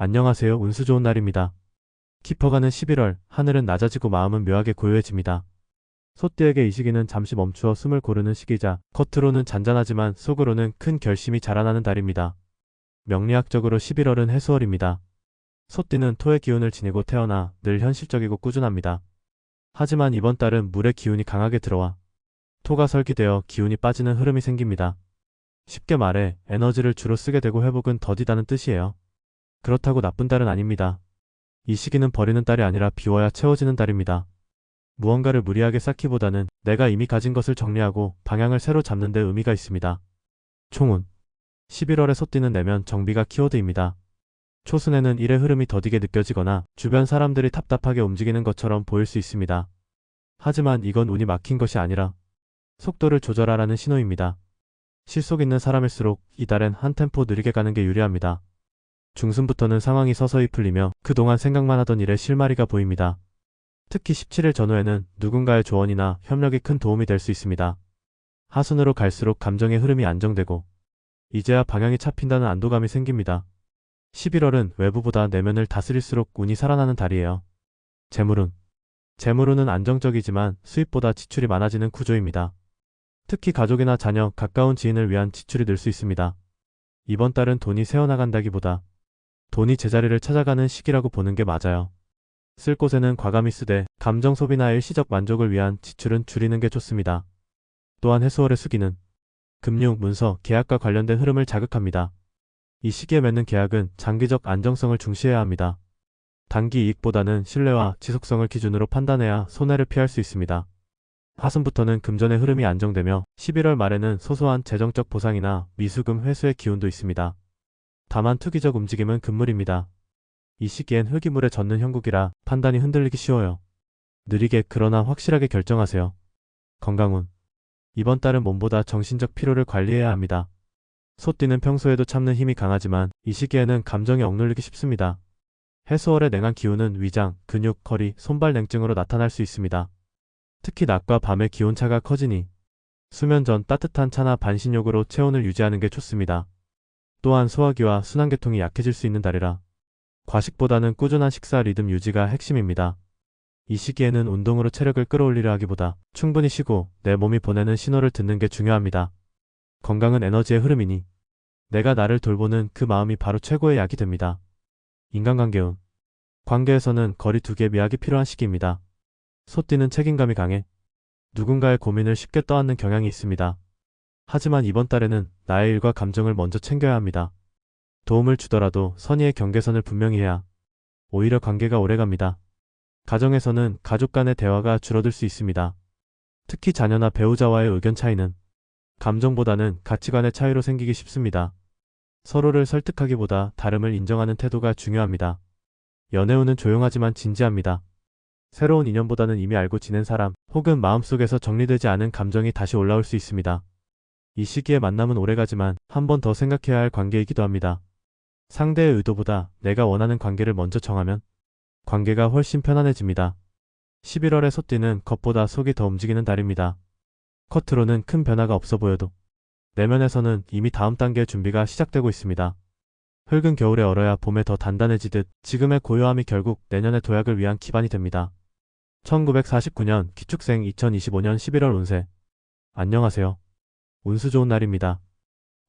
안녕하세요. 운수 좋은 날입니다. 깊어가는 11월, 하늘은 낮아지고 마음은 묘하게 고요해집니다. 소띠에게 이 시기는 잠시 멈추어 숨을 고르는 시기자, 겉으로는 잔잔하지만 속으로는 큰 결심이 자라나는 달입니다. 명리학적으로 11월은 해수월입니다. 소띠는 토의 기운을 지니고 태어나 늘 현실적이고 꾸준합니다. 하지만 이번 달은 물의 기운이 강하게 들어와 토가 설기되어 기운이 빠지는 흐름이 생깁니다. 쉽게 말해 에너지를 주로 쓰게 되고 회복은 더디다는 뜻이에요. 그렇다고 나쁜 달은 아닙니다. 이 시기는 버리는 달이 아니라 비워야 채워지는 달입니다. 무언가를 무리하게 쌓기보다는 내가 이미 가진 것을 정리하고 방향을 새로 잡는 데 의미가 있습니다. 총운 11월에 소띠는 내면 정비가 키워드입니다. 초순에는 일의 흐름이 더디게 느껴지거나 주변 사람들이 답답하게 움직이는 것처럼 보일 수 있습니다. 하지만 이건 운이 막힌 것이 아니라 속도를 조절하라는 신호입니다. 실속 있는 사람일수록 이 달엔 한 템포 느리게 가는 게 유리합니다. 중순부터는 상황이 서서히 풀리며 그동안 생각만 하던 일에 실마리가 보입니다. 특히 17일 전후에는 누군가의 조언이나 협력이 큰 도움이 될 수 있습니다. 하순으로 갈수록 감정의 흐름이 안정되고 이제야 방향이 잡힌다는 안도감이 생깁니다. 11월은 외부보다 내면을 다스릴수록 운이 살아나는 달이에요. 재물운은 안정적이지만 수입보다 지출이 많아지는 구조입니다. 특히 가족이나 자녀, 가까운 지인을 위한 지출이 늘 수 있습니다. 이번 달은 돈이 새어나간다기보다 돈이 제자리를 찾아가는 시기라고 보는 게 맞아요. 쓸 곳에는 과감히 쓰되 감정 소비나 일시적 만족을 위한 지출은 줄이는 게 좋습니다. 또한 해수월의 수기는 금융, 문서, 계약과 관련된 흐름을 자극합니다. 이 시기에 맺는 계약은 장기적 안정성을 중시해야 합니다. 단기 이익보다는 신뢰와 지속성을 기준으로 판단해야 손해를 피할 수 있습니다. 하순부터는 금전의 흐름이 안정되며 11월 말에는 소소한 재정적 보상이나 미수금 회수의 기운도 있습니다. 다만 투기적 움직임은 금물입니다. 이 시기엔 흙이 물에 젖는 형국이라 판단이 흔들리기 쉬워요. 느리게 그러나 확실하게 결정하세요. 건강운 이번 달은 몸보다 정신적 피로를 관리해야 합니다. 소띠는 평소에도 참는 힘이 강하지만 이 시기에는 감정이 억눌리기 쉽습니다. 해수월의 냉한 기운은 위장, 근육, 허리, 손발 냉증으로 나타날 수 있습니다. 특히 낮과 밤의 기온차가 커지니 수면 전 따뜻한 차나 반신욕으로 체온을 유지하는 게 좋습니다. 또한 소화기와 순환계통이 약해질 수 있는 달이라 과식보다는 꾸준한 식사 리듬 유지가 핵심입니다. 이 시기에는 운동으로 체력을 끌어올리려 하기보다 충분히 쉬고 내 몸이 보내는 신호를 듣는 게 중요합니다. 건강은 에너지의 흐름이니 내가 나를 돌보는 그 마음이 바로 최고의 약이 됩니다. 인간관계운 관계에서는 거리 두기에 미학이 필요한 시기입니다. 소띠는 책임감이 강해 누군가의 고민을 쉽게 떠안는 경향이 있습니다. 하지만 이번 달에는 나의 일과 감정을 먼저 챙겨야 합니다. 도움을 주더라도 선의의 경계선을 분명히 해야 오히려 관계가 오래갑니다. 가정에서는 가족 간의 대화가 줄어들 수 있습니다. 특히 자녀나 배우자와의 의견 차이는 감정보다는 가치관의 차이로 생기기 쉽습니다. 서로를 설득하기보다 다름을 인정하는 태도가 중요합니다. 연애운은 조용하지만 진지합니다. 새로운 인연보다는 이미 알고 지낸 사람 혹은 마음속에서 정리되지 않은 감정이 다시 올라올 수 있습니다. 이 시기에 만남은 오래가지만 한 번 더 생각해야 할 관계이기도 합니다. 상대의 의도보다 내가 원하는 관계를 먼저 정하면 관계가 훨씬 편안해집니다. 11월의 소띠는 겉보다 속이 더 움직이는 달입니다. 겉으로는 큰 변화가 없어 보여도 내면에서는 이미 다음 단계의 준비가 시작되고 있습니다. 흙은 겨울에 얼어야 봄에 더 단단해지듯 지금의 고요함이 결국 내년의 도약을 위한 기반이 됩니다. 1949년 기축생 2025년 11월 운세 안녕하세요. 운수 좋은 날입니다.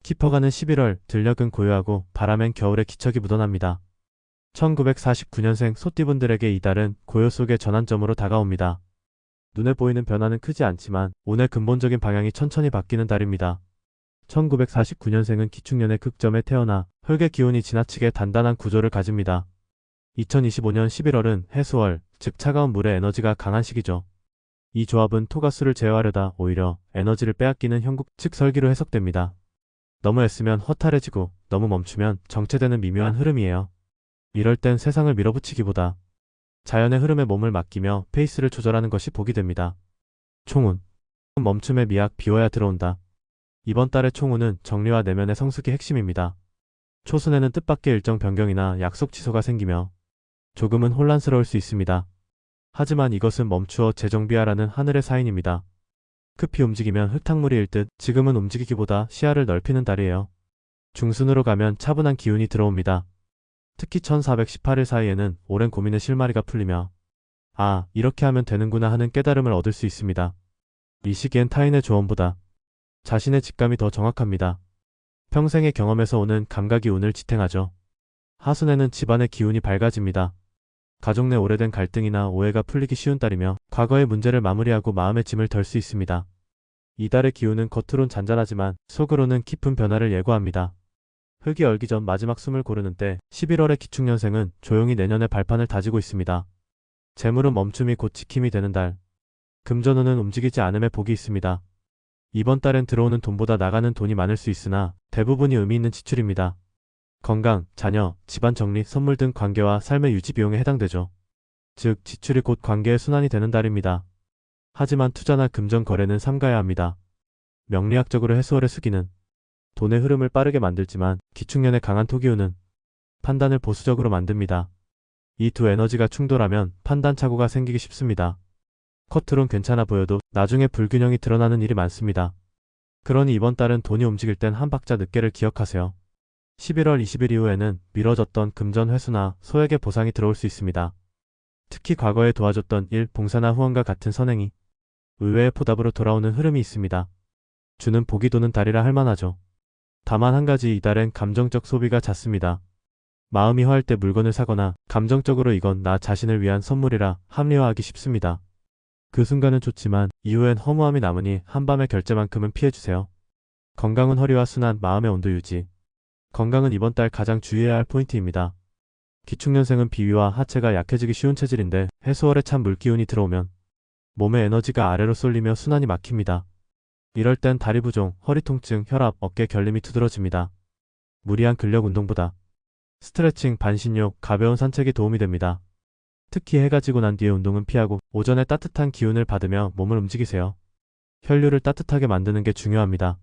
깊어가는 11월, 들녘은 고요하고 바람엔 겨울의 기척이 묻어납니다. 1949년생 소띠분들에게 이 달은 고요 속의 전환점으로 다가옵니다. 눈에 보이는 변화는 크지 않지만 운의 근본적인 방향이 천천히 바뀌는 달입니다. 1949년생은 기축년의 극점에 태어나 흙의 기운이 지나치게 단단한 구조를 가집니다. 2025년 11월은 해수월, 즉 차가운 물의 에너지가 강한 시기죠. 이 조합은 토가수를 제어하려다 오히려 에너지를 빼앗기는 형국 즉 설기로 해석됩니다. 너무 애쓰면 허탈해지고 너무 멈추면 정체되는 미묘한 흐름이에요. 이럴 땐 세상을 밀어붙이기보다 자연의 흐름에 몸을 맡기며 페이스를 조절하는 것이 복이 됩니다. 총운 멈춤의 미학 비워야 들어온다. 이번 달의 총운은 정리와 내면의 성숙이 핵심입니다. 초순에는 뜻밖의 일정 변경이나 약속 취소가 생기며 조금은 혼란스러울 수 있습니다. 하지만 이것은 멈추어 재정비하라는 하늘의 사인입니다. 급히 움직이면 흙탕물이 일 듯 지금은 움직이기보다 시야를 넓히는 달이에요. 중순으로 가면 차분한 기운이 들어옵니다. 특히 1418일 사이에는 오랜 고민의 실마리가 풀리며 아, 이렇게 하면 되는구나 하는 깨달음을 얻을 수 있습니다. 이 시기엔 타인의 조언보다 자신의 직감이 더 정확합니다. 평생의 경험에서 오는 감각이 운을 지탱하죠. 하순에는 집안의 기운이 밝아집니다. 가족 내 오래된 갈등이나 오해가 풀리기 쉬운 달이며 과거의 문제를 마무리하고 마음의 짐을 덜 수 있습니다. 이달의 기운은 겉으론 잔잔하지만 속으로는 깊은 변화를 예고합니다. 흙이 얼기 전 마지막 숨을 고르는 때 11월의 기축년생은 조용히 내년의 발판을 다지고 있습니다. 재물은 멈춤이 곧 지킴이 되는 달. 금전운은 움직이지 않음에 복이 있습니다. 이번 달엔 들어오는 돈보다 나가는 돈이 많을 수 있으나 대부분이 의미 있는 지출입니다. 건강, 자녀, 집안 정리, 선물 등 관계와 삶의 유지 비용에 해당되죠. 즉 지출이 곧 관계의 순환이 되는 달입니다. 하지만 투자나 금전 거래는 삼가야 합니다. 명리학적으로 해수월의 수기는 돈의 흐름을 빠르게 만들지만 기축년의 강한 토기운은 판단을 보수적으로 만듭니다. 이 두 에너지가 충돌하면 판단 착오가 생기기 쉽습니다. 겉으론 괜찮아 보여도 나중에 불균형이 드러나는 일이 많습니다. 그러니 이번 달은 돈이 움직일 땐 한 박자 늦게를 기억하세요. 11월 20일 이후에는 미뤄졌던 금전 회수나 소액의 보상이 들어올 수 있습니다. 특히 과거에 도와줬던 일, 봉사나 후원과 같은 선행이 의외의 보답으로 돌아오는 흐름이 있습니다. 주는 복이 도는 달이라 할 만하죠. 다만 한 가지 이달엔 감정적 소비가 잦습니다. 마음이 허할 때 물건을 사거나 감정적으로 이건 나 자신을 위한 선물이라 합리화하기 쉽습니다. 그 순간은 좋지만 이후엔 허무함이 남으니 한밤의 결제만큼은 피해주세요. 건강은 허리와 순환, 마음의 온도 유지. 건강은 이번 달 가장 주의해야 할 포인트입니다. 기축년생은 비위와 하체가 약해지기 쉬운 체질인데 해수월에 찬 물기운이 들어오면 몸의 에너지가 아래로 쏠리며 순환이 막힙니다. 이럴 땐 다리 부종, 허리 통증, 혈압, 어깨 결림이 두드러집니다. 무리한 근력 운동보다 스트레칭, 반신욕, 가벼운 산책이 도움이 됩니다. 특히 해가 지고 난 뒤의 운동은 피하고 오전에 따뜻한 기운을 받으며 몸을 움직이세요. 혈류를 따뜻하게 만드는 게 중요합니다.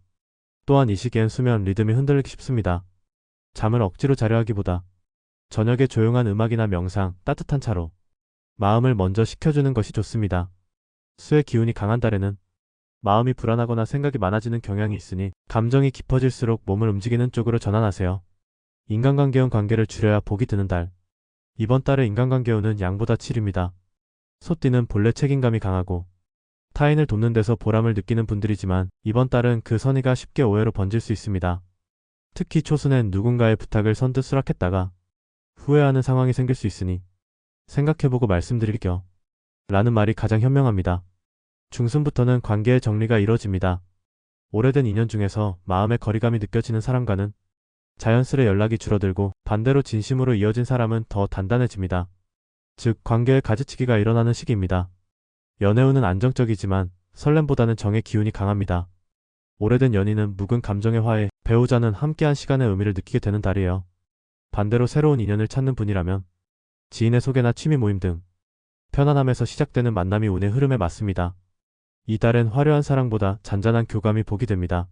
또한 이 시기엔 수면 리듬이 흔들리기 쉽습니다. 잠을 억지로 자려 하기보다 저녁에 조용한 음악이나 명상, 따뜻한 차로 마음을 먼저 식혀주는 것이 좋습니다. 수의 기운이 강한 달에는 마음이 불안하거나 생각이 많아지는 경향이 있으니 감정이 깊어질수록 몸을 움직이는 쪽으로 전환하세요. 인간관계운 관계를 줄여야 복이 드는 달. 이번 달의 인간관계운은 양보다 칠입니다. 소띠는 본래 책임감이 강하고 타인을 돕는 데서 보람을 느끼는 분들이지만 이번 달은 그 선의가 쉽게 오해로 번질 수 있습니다. 특히 초순엔 누군가의 부탁을 선뜻 수락했다가 후회하는 상황이 생길 수 있으니 생각해보고 말씀드릴게요. 라는 말이 가장 현명합니다. 중순부터는 관계의 정리가 이뤄집니다. 오래된 인연 중에서 마음의 거리감이 느껴지는 사람과는 자연스레 연락이 줄어들고 반대로 진심으로 이어진 사람은 더 단단해집니다. 즉 관계의 가지치기가 일어나는 시기입니다. 연애운은 안정적이지만 설렘보다는 정의 기운이 강합니다. 오래된 연인은 묵은 감정의 화해, 배우자는 함께한 시간의 의미를 느끼게 되는 달이에요. 반대로 새로운 인연을 찾는 분이라면 지인의 소개나 취미 모임 등 편안함에서 시작되는 만남이 운의 흐름에 맞습니다. 이 달엔 화려한 사랑보다 잔잔한 교감이 복이 됩니다.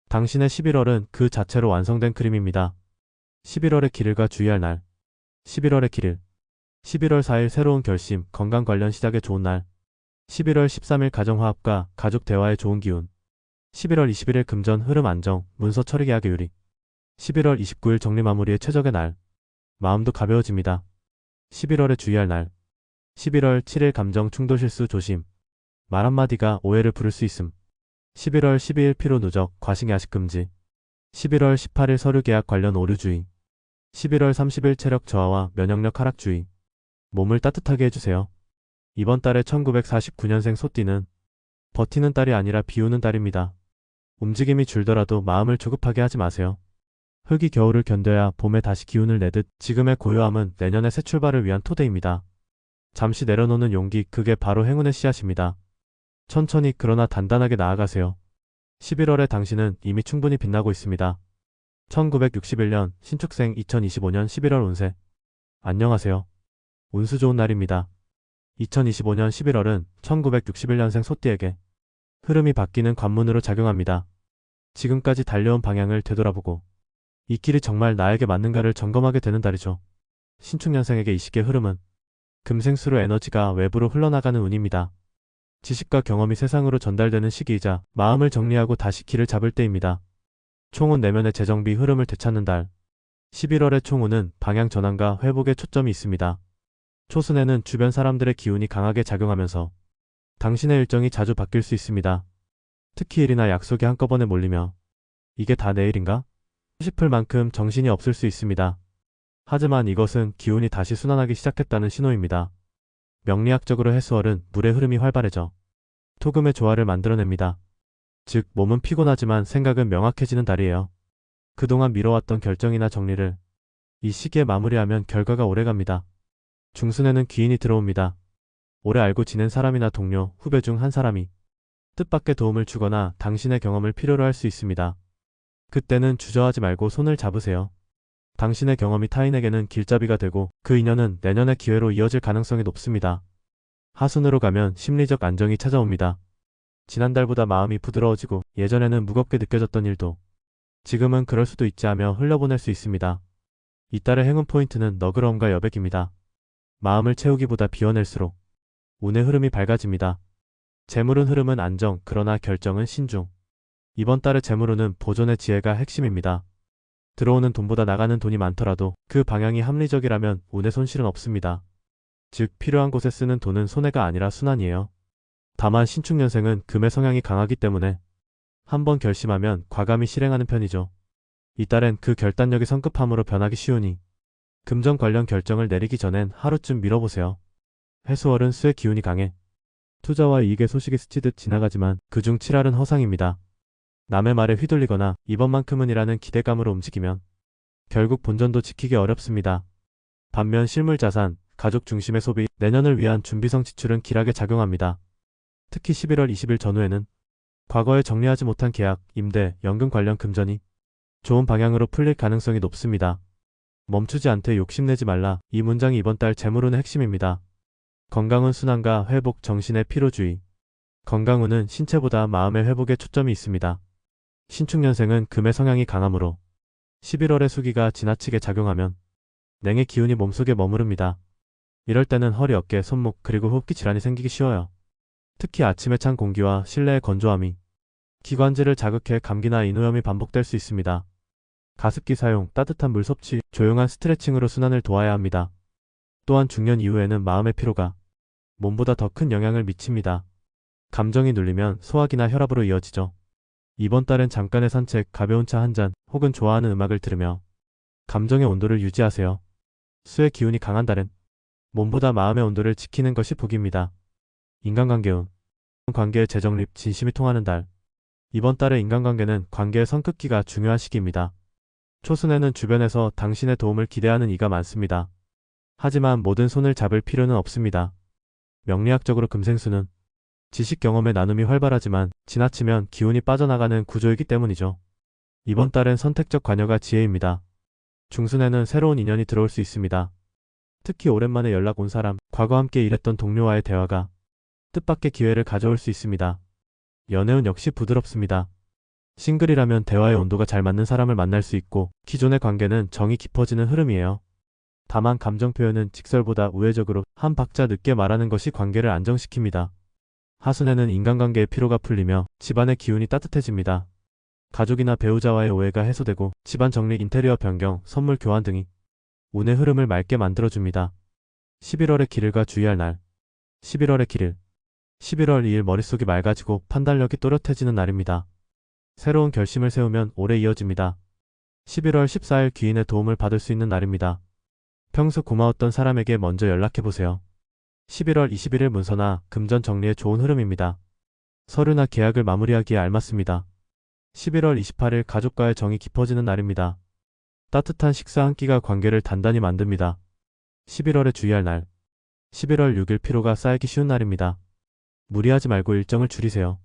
당신의 11월은 그 자체로 완성된 그림입니다. 11월의 길일과 주의할 날. 11월의 길일. 11월 4일 새로운 결심, 건강 관련 시작에 좋은 날. 11월 13일 가정화합과 가족 대화에 좋은 기운. 11월 21일 금전 흐름 안정, 문서 처리 계약의 유리. 11월 29일 정리 마무리의 최적의 날. 마음도 가벼워집니다. 11월에 주의할 날. 11월 7일 감정 충돌 실수 조심. 말 한마디가 오해를 부를 수 있음. 11월 12일 피로 누적, 과식 야식 금지. 11월 18일 서류 계약 관련 오류 주의. 11월 30일 체력 저하와 면역력 하락 주의. 몸을 따뜻하게 해주세요. 이번 달에 1949년생 소띠는 버티는 달이 아니라 비우는 달입니다. 움직임이 줄더라도 마음을 조급하게 하지 마세요. 흙이 겨울을 견뎌야 봄에 다시 기운을 내듯 지금의 고요함은 내년의 새 출발을 위한 토대입니다. 잠시 내려놓는 용기, 그게 바로 행운의 씨앗입니다. 천천히 그러나 단단하게 나아가세요. 11월에 당신은 이미 충분히 빛나고 있습니다. 1961년 신축생 2025년 11월 운세. 안녕하세요. 운수 좋은 날입니다. 2025년 11월은 1961년생 소띠에게 흐름이 바뀌는 관문으로 작용합니다. 지금까지 달려온 방향을 되돌아보고 이 길이 정말 나에게 맞는가를 점검하게 되는 달이죠. 신축년생에게 이 시기의 흐름은 금생수로 에너지가 외부로 흘러나가는 운입니다. 지식과 경험이 세상으로 전달되는 시기이자 마음을 정리하고 다시 길을 잡을 때입니다. 총은 내면의 재정비 흐름을 되찾는 달. 11월의 총우는 방향 전환과 회복에 초점이 있습니다. 초순에는 주변 사람들의 기운이 강하게 작용하면서 당신의 일정이 자주 바뀔 수 있습니다. 특히 일이나 약속이 한꺼번에 몰리며 이게 다 내일인가? 싶을 만큼 정신이 없을 수 있습니다. 하지만 이것은 기운이 다시 순환하기 시작했다는 신호입니다. 명리학적으로 해수월은 물의 흐름이 활발해져 토금의 조화를 만들어냅니다. 즉, 몸은 피곤하지만 생각은 명확해지는 달이에요. 그동안 미뤄왔던 결정이나 정리를 이 시기에 마무리하면 결과가 오래갑니다. 중순에는 귀인이 들어옵니다. 오래 알고 지낸 사람이나 동료, 후배 중 한 사람이 뜻밖의 도움을 주거나 당신의 경험을 필요로 할 수 있습니다. 그때는 주저하지 말고 손을 잡으세요. 당신의 경험이 타인에게는 길잡이가 되고 그 인연은 내년의 기회로 이어질 가능성이 높습니다. 하순으로 가면 심리적 안정이 찾아옵니다. 지난달보다 마음이 부드러워지고 예전에는 무겁게 느껴졌던 일도 지금은 그럴 수도 있지 하며 흘려보낼 수 있습니다. 이달의 행운 포인트는 너그러움과 여백입니다. 마음을 채우기보다 비워낼수록 운의 흐름이 밝아집니다. 재물운 흐름은 안정, 그러나 결정은 신중. 이번 달의 재물운은 보존의 지혜가 핵심입니다. 들어오는 돈보다 나가는 돈이 많더라도 그 방향이 합리적이라면 운의 손실은 없습니다. 즉, 필요한 곳에 쓰는 돈은 손해가 아니라 순환이에요. 다만 신축년생은 금의 성향이 강하기 때문에 한번 결심하면 과감히 실행하는 편이죠. 이달엔 그 결단력이 성급함으로 변하기 쉬우니 금전 관련 결정을 내리기 전엔 하루쯤 미뤄보세요. 해수월은 수의 기운이 강해 투자와 이익의 소식이 스치듯 지나가지만 그중 7할은 허상입니다. 남의 말에 휘둘리거나 이번만큼은이라는 기대감으로 움직이면 결국 본전도 지키기 어렵습니다. 반면 실물자산, 가족 중심의 소비, 내년을 위한 준비성 지출은 길하게 작용합니다. 특히 11월 20일 전후에는 과거에 정리하지 못한 계약, 임대, 연금 관련 금전이 좋은 방향으로 풀릴 가능성이 높습니다. 멈추지 않되 욕심내지 말라. 이 문장이 이번 달 재물운의 핵심입니다. 건강은 순환과 회복, 정신의 피로주의. 건강운은 신체보다 마음의 회복에 초점이 있습니다. 신축년생은 금의 성향이 강하므로 11월의 수기가 지나치게 작용하면 냉의 기운이 몸속에 머무릅니다. 이럴 때는 허리, 어깨, 손목 그리고 호흡기 질환이 생기기 쉬워요. 특히 아침에 찬 공기와 실내의 건조함이 기관지를 자극해 감기나 인후염이 반복될 수 있습니다. 가습기 사용, 따뜻한 물 섭취, 조용한 스트레칭으로 순환을 도와야 합니다. 또한 중년 이후에는 마음의 피로가 몸보다 더 큰 영향을 미칩니다. 감정이 눌리면 소화기나 혈압으로 이어지죠. 이번 달엔 잠깐의 산책, 가벼운 차 한 잔, 혹은 좋아하는 음악을 들으며 감정의 온도를 유지하세요. 수의 기운이 강한 달엔 몸보다 마음의 온도를 지키는 것이 복입니다. 인간관계운. 관계의 재정립, 진심이 통하는 달. 이번 달의 인간관계는 관계의 성급기가 중요한 시기입니다. 초순에는 주변에서 당신의 도움을 기대하는 이가 많습니다. 하지만 모든 손을 잡을 필요는 없습니다. 명리학적으로 금생수는 지식 경험의 나눔이 활발하지만 지나치면 기운이 빠져나가는 구조이기 때문이죠. 이번 달엔 선택적 관여가 지혜입니다. 중순에는 새로운 인연이 들어올 수 있습니다. 특히 오랜만에 연락 온 사람, 과거 함께 일했던 동료와의 대화가 뜻밖의 기회를 가져올 수 있습니다. 연애운 역시 부드럽습니다. 싱글이라면 대화의 온도가 잘 맞는 사람을 만날 수 있고 기존의 관계는 정이 깊어지는 흐름이에요. 다만 감정 표현은 직설보다 우회적으로 한 박자 늦게 말하는 것이 관계를 안정시킵니다. 하순에는 인간관계의 피로가 풀리며 집안의 기운이 따뜻해집니다. 가족이나 배우자와의 오해가 해소되고 집안 정리, 인테리어 변경, 선물 교환 등이 운의 흐름을 맑게 만들어줍니다. 11월의 길일과 주의할 날. 11월의 길일. 11월 2일 머릿속이 맑아지고 판단력이 또렷해지는 날입니다. 새로운 결심을 세우면 오래 이어집니다. 11월 14일 귀인의 도움을 받을 수 있는 날입니다. 평소 고마웠던 사람에게 먼저 연락해보세요. 11월 21일 문서나 금전 정리에 좋은 흐름입니다. 서류나 계약을 마무리하기에 알맞습니다. 11월 28일 가족과의 정이 깊어지는 날입니다. 따뜻한 식사 한 끼가 관계를 단단히 만듭니다. 11월에 주의할 날. 11월 6일 피로가 쌓이기 쉬운 날입니다. 무리하지 말고 일정을 줄이세요.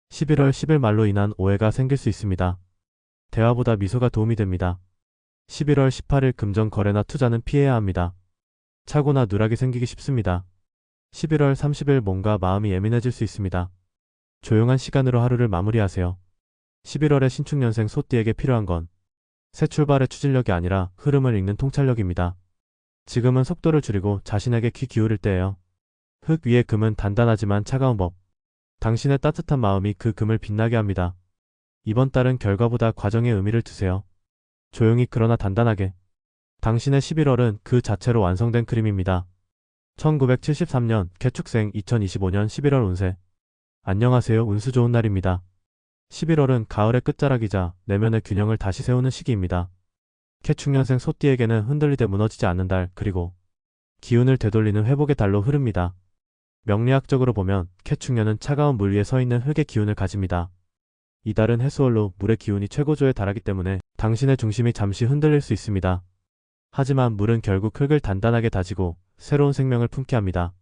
11월 10일 말로 인한 오해가 생길 수 있습니다. 대화보다 미소가 도움이 됩니다. 11월 18일 금전 거래나 투자는 피해야 합니다. 착오나 누락이 생기기 쉽습니다. 11월 30일 몸과 마음이 예민해질 수 있습니다. 조용한 시간으로 하루를 마무리하세요. 11월에 신축년생 소띠에게 필요한 건 새 출발의 추진력이 아니라 흐름을 읽는 통찰력입니다. 지금은 속도를 줄이고 자신에게 귀 기울일 때예요. 흙 위의 금은 단단하지만 차가운 법. 당신의 따뜻한 마음이 그 금을 빛나게 합니다. 이번 달은 결과보다 과정에 의미를 두세요. 조용히 그러나 단단하게 당신의 11월은 그 자체로 완성된 그림입니다. 1973년 개축생 2025년 11월 운세. 안녕하세요. 운수 좋은 날입니다. 11월은 가을의 끝자락이자 내면의 균형을 다시 세우는 시기입니다. 개축년생 소띠에게는 흔들리되 무너지지 않는 달, 그리고 기운을 되돌리는 회복의 달로 흐릅니다. 명리학적으로 보면 개축년은 차가운 물 위에 서 있는 흙의 기운을 가집니다. 이 달은 해수월로 물의 기운이 최고조에 달하기 때문에 당신의 중심이 잠시 흔들릴 수 있습니다. 하지만 물은 결국 흙을 단단하게 다지고 새로운 생명을 품게 합니다.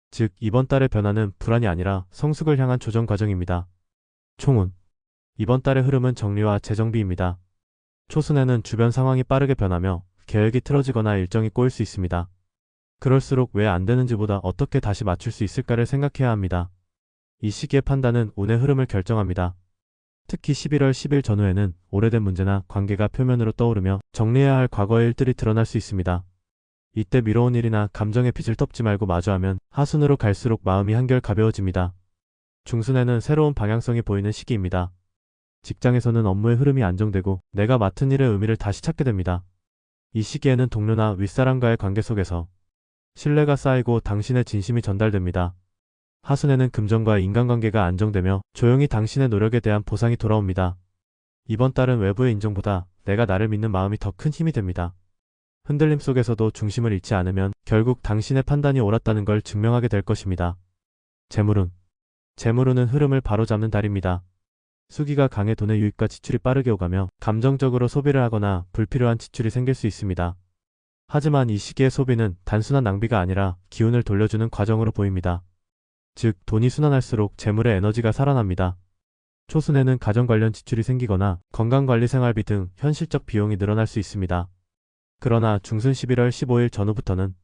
즉, 이번 달의 변화는 불안이 아니라 성숙을 향한 조정 과정입니다. 총운. 이번 달의 흐름은 정리와 재정비입니다. 초순에는 주변 상황이 빠르게 변하며 계획이 틀어지거나 일정이 꼬일 수 있습니다. 그럴수록 왜 안 되는지보다 어떻게 다시 맞출 수 있을까를 생각해야 합니다. 이 시기의 판단은 운의 흐름을 결정합니다. 특히 11월 10일 전후에는 오래된 문제나 관계가 표면으로 떠오르며 정리해야 할 과거의 일들이 드러날 수 있습니다. 이때 미뤄온 일이나 감정의 빚을 덮지 말고 마주하면 하순으로 갈수록 마음이 한결 가벼워집니다. 중순에는 새로운 방향성이 보이는 시기입니다. 직장에서는 업무의 흐름이 안정되고 내가 맡은 일의 의미를 다시 찾게 됩니다. 이 시기에는 동료나 윗사람과의 관계 속에서 신뢰가 쌓이고 당신의 진심이 전달됩니다. 하순에는 금전과 인간관계가 안정되며 조용히 당신의 노력에 대한 보상이 돌아옵니다. 이번 달은 외부의 인정보다 내가 나를 믿는 마음이 더 큰 힘이 됩니다. 흔들림 속에서도 중심을 잃지 않으면 결국 당신의 판단이 옳았다는 걸 증명하게 될 것입니다. 재물운. 재물운은 흐름을 바로잡는 달입니다. 수기가 강해 돈의 유입과 지출이 빠르게 오가며 감정적으로 소비를 하거나 불필요한 지출이 생길 수 있습니다. 하지만 이 시기의 소비는 단순한 낭비가 아니라 기운을 돌려주는 과정으로 보입니다. 즉, 돈이 순환할수록 재물의 에너지가 살아납니다. 초순에는 가정 관련 지출이 생기거나 건강관리 생활비 등 현실적 비용이 늘어날 수 있습니다. 그러나 중순 11월 15일 전후부터는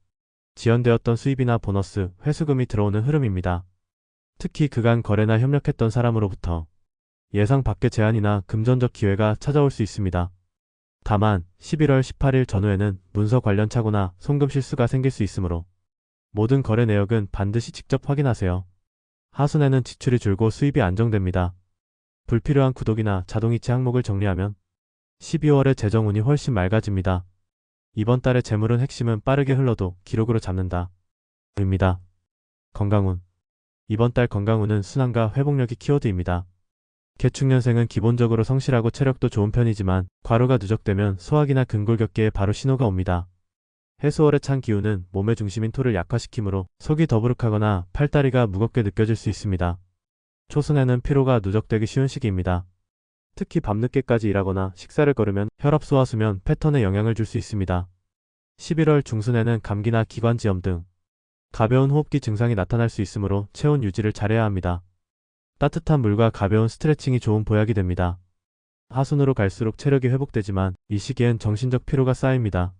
지연되었던 수입이나 보너스, 회수금이 들어오는 흐름입니다. 특히 그간 거래나 협력했던 사람으로부터 예상 밖의 제안이나 금전적 기회가 찾아올 수 있습니다. 다만 11월 18일 전후에는 문서 관련 착오나 송금 실수가 생길 수 있으므로 모든 거래 내역은 반드시 직접 확인하세요. 하순에는 지출이 줄고 수입이 안정됩니다. 불필요한 구독이나 자동이체 항목을 정리하면 12월의 재정운이 훨씬 맑아집니다. 이번 달의 재물은 핵심은 빠르게 흘러도 기록으로 잡는다. 입니다. 건강운. 이번 달 건강운은 순환과 회복력이 키워드입니다. 개축년생은 기본적으로 성실하고 체력도 좋은 편이지만 과로가 누적되면 소화기나 근골격계에 바로 신호가 옵니다. 해수월의 찬 기운은 몸의 중심인 토를 약화시키므로 속이 더부룩하거나 팔다리가 무겁게 느껴질 수 있습니다. 초순에는 피로가 누적되기 쉬운 시기입니다. 특히 밤늦게까지 일하거나 식사를 거르면 혈압 소화 수면 패턴에 영향을 줄 수 있습니다. 11월 중순에는 감기나 기관지염 등 가벼운 호흡기 증상이 나타날 수 있으므로 체온 유지를 잘해야 합니다. 따뜻한 물과 가벼운 스트레칭이 좋은 보약이 됩니다. 하순으로 갈수록 체력이 회복되지만 이 시기엔 정신적 피로가 쌓입니다.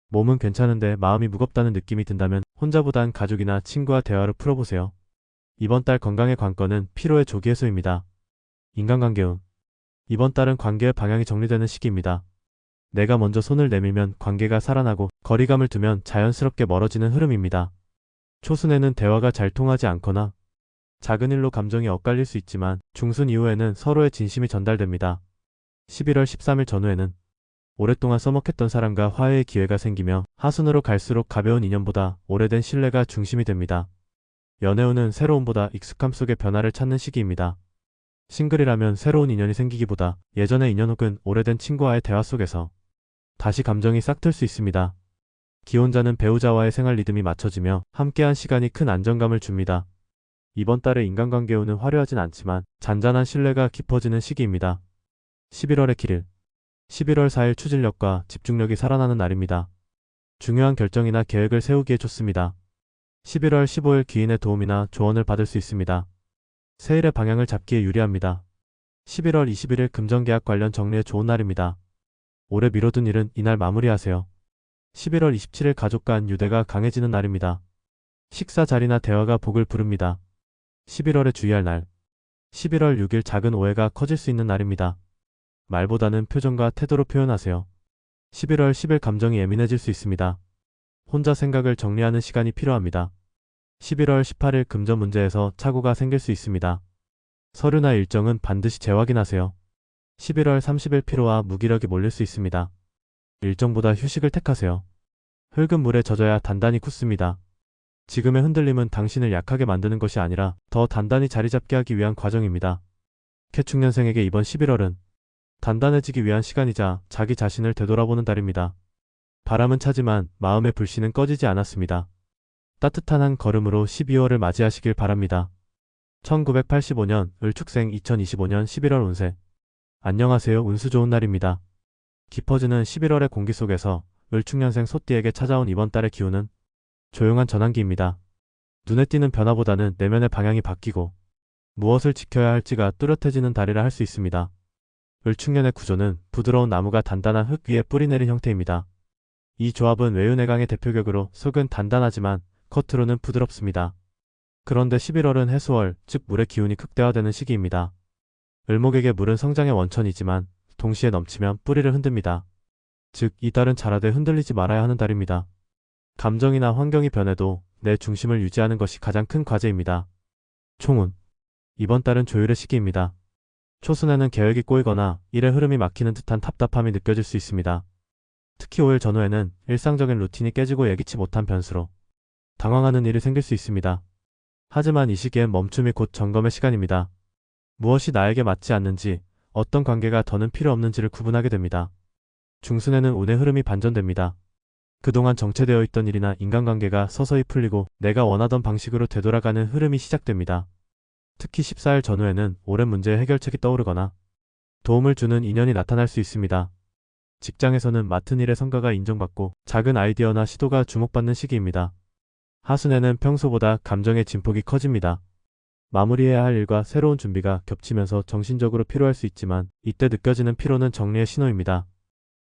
몸은 괜찮은데 마음이 무겁다는 느낌이 든다면 혼자보단 가족이나 친구와 대화로 풀어보세요. 이번 달 건강의 관건은 피로의 조기 해소입니다. 인간관계운. 이번 달은 관계의 방향이 정리되는 시기입니다. 내가 먼저 손을 내밀면 관계가 살아나고 거리감을 두면 자연스럽게 멀어지는 흐름입니다. 초순에는 대화가 잘 통하지 않거나 작은 일로 감정이 엇갈릴 수 있지만 중순 이후에는 서로의 진심이 전달됩니다. 11월 13일 전후에는 오랫동안 써먹했던 사람과 화해의 기회가 생기며 하순으로 갈수록 가벼운 인연보다 오래된 신뢰가 중심이 됩니다. 연애운은 새로움보다 익숙함 속의 변화를 찾는 시기입니다. 싱글이라면 새로운 인연이 생기기보다 예전의 인연 혹은 오래된 친구와의 대화 속에서 다시 감정이 싹틀 수 있습니다. 기혼자는 배우자와의 생활 리듬이 맞춰지며 함께한 시간이 큰 안정감을 줍니다. 이번 달의 인간관계운은 화려하진 않지만 잔잔한 신뢰가 깊어지는 시기입니다. 11월의 기를. 11월 4일 추진력과 집중력이 살아나는 날입니다. 중요한 결정이나 계획을 세우기에 좋습니다. 11월 15일 귀인의 도움이나 조언을 받을 수 있습니다. 세일의 방향을 잡기에 유리합니다. 11월 21일 금전계약 관련 정리에 좋은 날입니다. 오래 미뤄둔 일은 이날 마무리하세요. 11월 27일 가족 간 유대가 강해지는 날입니다. 식사 자리나 대화가 복을 부릅니다. 11월에 주의할 날. 11월 6일 작은 오해가 커질 수 있는 날입니다. 말보다는 표정과 태도로 표현하세요. 11월 10일 감정이 예민해질 수 있습니다. 혼자 생각을 정리하는 시간이 필요합니다. 11월 18일 금전 문제에서 착오가 생길 수 있습니다. 서류나 일정은 반드시 재확인하세요. 11월 30일 피로와 무기력이 몰릴 수 있습니다. 일정보다 휴식을 택하세요. 흙은 물에 젖어야 단단히 굳습니다. 지금의 흔들림은 당신을 약하게 만드는 것이 아니라 더 단단히 자리 잡게 하기 위한 과정입니다. 개축년생에게 이번 11월은 단단해지기 위한 시간이자 자기 자신을 되돌아보는 달입니다. 바람은 차지만 마음의 불씨는 꺼지지 않았습니다. 따뜻한 한 걸음으로 12월을 맞이하시길 바랍니다. 1985년 을축생 2025년 11월 운세. 안녕하세요. 운수 좋은 날입니다. 깊어지는 11월의 공기 속에서 을축년생 소띠에게 찾아온 이번 달의 기운은 조용한 전환기입니다. 눈에 띄는 변화보다는 내면의 방향이 바뀌고 무엇을 지켜야 할지가 뚜렷해지는 달이라 할 수 있습니다. 을축년의 구조는 부드러운 나무가 단단한 흙 위에 뿌리 내린 형태입니다. 이 조합은 외유내강의 대표격으로 속은 단단하지만 겉으로는 부드럽습니다. 그런데 11월은 해수월, 즉 물의 기운이 극대화되는 시기입니다. 을목에게 물은 성장의 원천이지만 동시에 넘치면 뿌리를 흔듭니다. 즉, 이 달은 자라되 흔들리지 말아야 하는 달입니다. 감정이나 환경이 변해도 내 중심을 유지하는 것이 가장 큰 과제입니다. 총운. 이번 달은 조율의 시기입니다. 초순에는 계획이 꼬이거나 일의 흐름이 막히는 듯한 답답함이 느껴질 수 있습니다. 특히 5일 전후에는 일상적인 루틴이 깨지고 예기치 못한 변수로 당황하는 일이 생길 수 있습니다. 하지만 이 시기엔 멈춤이 곧 점검의 시간입니다. 무엇이 나에게 맞지 않는지, 어떤 관계가 더는 필요 없는지를 구분하게 됩니다. 중순에는 운의 흐름이 반전됩니다. 그동안 정체되어 있던 일이나 인간관계가 서서히 풀리고 내가 원하던 방식으로 되돌아가는 흐름이 시작됩니다. 특히 14일 전후에는 오랜 문제의 해결책이 떠오르거나 도움을 주는 인연이 나타날 수 있습니다. 직장에서는 맡은 일의 성과가 인정받고 작은 아이디어나 시도가 주목받는 시기입니다. 하순에는 평소보다 감정의 진폭이 커집니다. 마무리해야 할 일과 새로운 준비가 겹치면서 정신적으로 피로할 수 있지만 이때 느껴지는 피로는 정리의 신호입니다.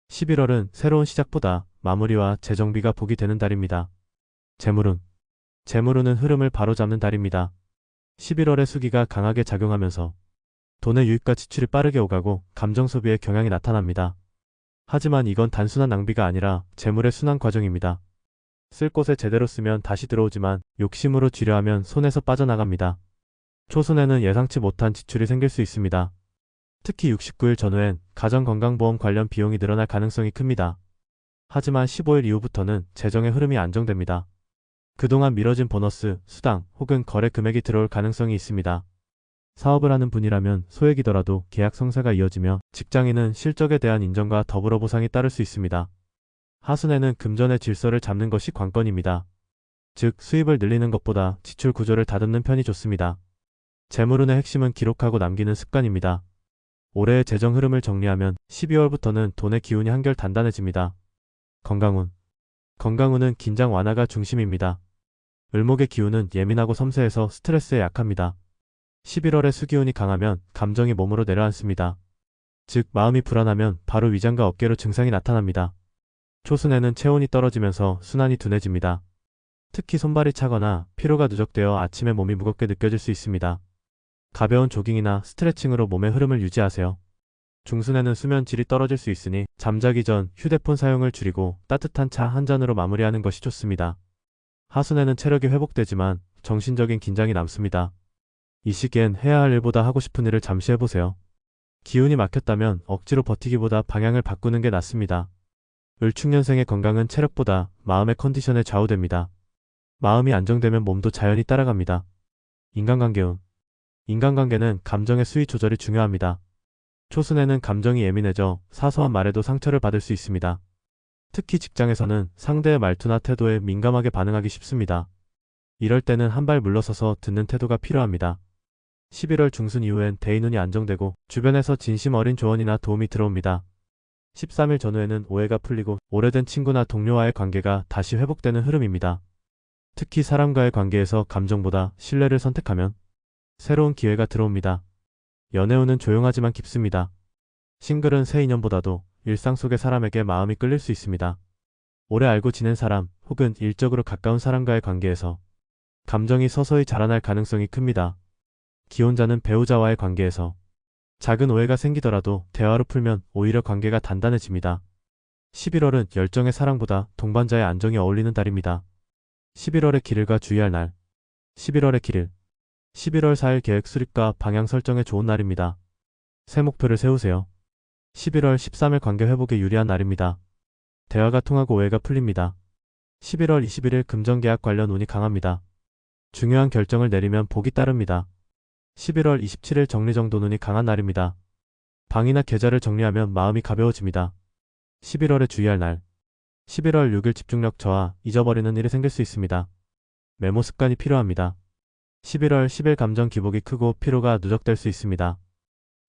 11월은 새로운 시작보다 마무리와 재정비가 복이 되는 달입니다. 재물운. 재물운은 흐름을 바로잡는 달입니다. 11월의 수기가 강하게 작용하면서 돈의 유입과 지출이 빠르게 오가고 감정 소비의 경향이 나타납니다. 하지만 이건 단순한 낭비가 아니라 재물의 순환 과정입니다. 쓸 곳에 제대로 쓰면 다시 들어오지만 욕심으로 쥐려하면 손에서 빠져나갑니다. 초순에는 예상치 못한 지출이 생길 수 있습니다. 특히 69일 전후엔 가정건강보험 관련 비용이 늘어날 가능성이 큽니다. 하지만 15일 이후부터는 재정의 흐름이 안정됩니다. 그동안 미뤄진 보너스, 수당 혹은 거래 금액이 들어올 가능성이 있습니다. 사업을 하는 분이라면 소액이더라도 계약 성사가 이어지며 직장인은 실적에 대한 인정과 더불어 보상이 따를 수 있습니다. 하순에는 금전의 질서를 잡는 것이 관건입니다. 즉, 수입을 늘리는 것보다 지출 구조를 다듬는 편이 좋습니다. 재물운의 핵심은 기록하고 남기는 습관입니다. 올해의 재정 흐름을 정리하면 12월부터는 돈의 기운이 한결 단단해집니다. 건강운. 건강운은 긴장 완화가 중심입니다. 을목의 기운은 예민하고 섬세해서 스트레스에 약합니다. 11월에 수기운이 강하면 감정이 몸으로 내려앉습니다. 즉, 마음이 불안하면 바로 위장과 어깨로 증상이 나타납니다. 초순에는 체온이 떨어지면서 순환이 둔해집니다. 특히 손발이 차거나 피로가 누적되어 아침에 몸이 무겁게 느껴질 수 있습니다. 가벼운 조깅이나 스트레칭으로 몸의 흐름을 유지하세요. 중순에는 수면 질이 떨어질 수 있으니 잠자기 전 휴대폰 사용을 줄이고 따뜻한 차 한 잔으로 마무리하는 것이 좋습니다. 하순에는 체력이 회복되지만 정신적인 긴장이 남습니다. 이 시기엔 해야 할 일보다 하고 싶은 일을 잠시 해보세요. 기운이 막혔다면 억지로 버티기보다 방향을 바꾸는 게 낫습니다. 을축년생의 건강은 체력보다 마음의 컨디션에 좌우됩니다. 마음이 안정되면 몸도 자연히 따라갑니다. 인간관계운. 인간관계는 감정의 수위 조절이 중요합니다. 초순에는 감정이 예민해져 사소한 말에도 상처를 받을 수 있습니다. 특히 직장에서는 상대의 말투나 태도에 민감하게 반응하기 쉽습니다. 이럴 때는 한 발 물러서서 듣는 태도가 필요합니다. 11월 중순 이후엔 대인운이 안정되고 주변에서 진심 어린 조언이나 도움이 들어옵니다. 13일 전후에는 오해가 풀리고 오래된 친구나 동료와의 관계가 다시 회복되는 흐름입니다. 특히 사람과의 관계에서 감정보다 신뢰를 선택하면 새로운 기회가 들어옵니다. 연애운은 조용하지만 깊습니다. 싱글은 새 인연보다도 일상 속의 사람에게 마음이 끌릴 수 있습니다. 오래 알고 지낸 사람 혹은 일적으로 가까운 사람과의 관계에서 감정이 서서히 자라날 가능성이 큽니다. 기혼자는 배우자와의 관계에서 작은 오해가 생기더라도 대화로 풀면 오히려 관계가 단단해집니다. 11월은 열정의 사랑보다 동반자의 안정이 어울리는 달입니다. 11월의 길을과 주의할 날. 11월의 길을. 11월 4일 계획 수립과 방향 설정에 좋은 날입니다. 새 목표를 세우세요. 11월 13일 관계 회복에 유리한 날입니다. 대화가 통하고 오해가 풀립니다. 11월 21일 금전계약 관련 운이 강합니다. 중요한 결정을 내리면 복이 따릅니다. 11월 27일 정리정돈 운이 강한 날입니다. 방이나 계좌를 정리하면 마음이 가벼워집니다. 11월에 주의할 날. 11월 6일 집중력 저하, 잊어버리는 일이 생길 수 있습니다. 메모 습관이 필요합니다. 11월 10일 감정 기복이 크고 피로가 누적될 수 있습니다.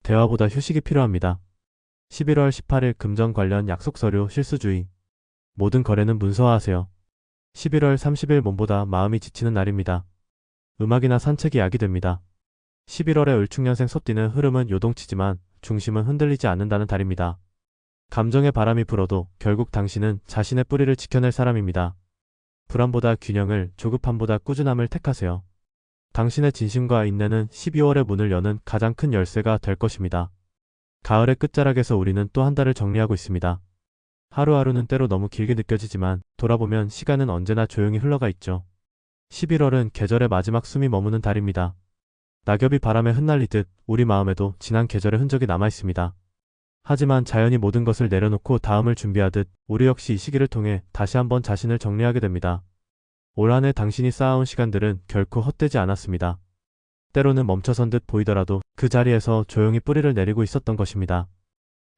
대화보다 휴식이 필요합니다. 11월 18일 금전 관련 약속 서류 실수주의. 모든 거래는 문서화하세요. 11월 30일 몸보다 마음이 지치는 날입니다. 음악이나 산책이 약이 됩니다. 11월에 을축년생 소띠는 흐름은 요동치지만 중심은 흔들리지 않는다는 달입니다. 감정의 바람이 불어도 결국 당신은 자신의 뿌리를 지켜낼 사람입니다. 불안보다 균형을, 조급함보다 꾸준함을 택하세요. 당신의 진심과 인내는 12월의 문을 여는 가장 큰 열쇠가 될 것입니다. 가을의 끝자락에서 우리는 또 한 달을 정리하고 있습니다. 하루하루는 때로 너무 길게 느껴지지만 돌아보면 시간은 언제나 조용히 흘러가 있죠. 11월은 계절의 마지막 숨이 머무는 달입니다. 낙엽이 바람에 흩날리듯 우리 마음에도 지난 계절의 흔적이 남아 있습니다. 하지만 자연이 모든 것을 내려놓고 다음을 준비하듯 우리 역시 이 시기를 통해 다시 한번 자신을 정리하게 됩니다. 올 한 해 당신이 쌓아온 시간들은 결코 헛되지 않았습니다. 때로는 멈춰선 듯 보이더라도 그 자리에서 조용히 뿌리를 내리고 있었던 것입니다.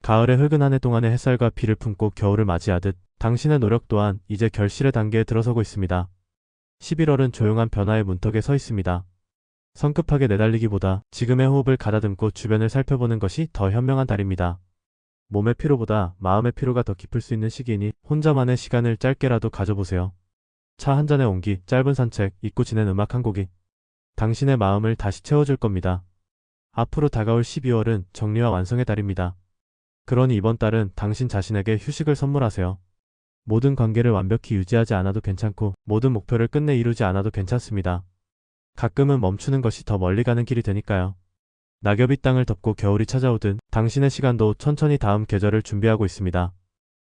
가을의 흙은 한 해 동안의 햇살과 비를 품고 겨울을 맞이하듯 당신의 노력 또한 이제 결실의 단계에 들어서고 있습니다. 11월은 조용한 변화의 문턱에 서 있습니다. 성급하게 내달리기보다 지금의 호흡을 가다듬고 주변을 살펴보는 것이 더 현명한 달입니다. 몸의 피로보다 마음의 피로가 더 깊을 수 있는 시기이니 혼자만의 시간을 짧게라도 가져보세요. 차 한 잔의 온기, 짧은 산책, 잊고 지낸 음악 한 곡이 당신의 마음을 다시 채워줄 겁니다. 앞으로 다가올 12월은 정리와 완성의 달입니다. 그러니 이번 달은 당신 자신에게 휴식을 선물하세요. 모든 관계를 완벽히 유지하지 않아도 괜찮고 모든 목표를 끝내 이루지 않아도 괜찮습니다. 가끔은 멈추는 것이 더 멀리 가는 길이 되니까요. 낙엽이 땅을 덮고 겨울이 찾아오든 당신의 시간도 천천히 다음 계절을 준비하고 있습니다.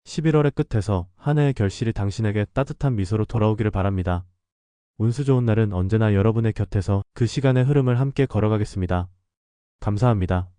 11월의 끝에서 한 해의 결실이 당신에게 따뜻한 미소로 돌아오기를 바랍니다. 운수 좋은 날은 언제나 여러분의 곁에서 그 시간의 흐름을 함께 걸어가겠습니다. 감사합니다.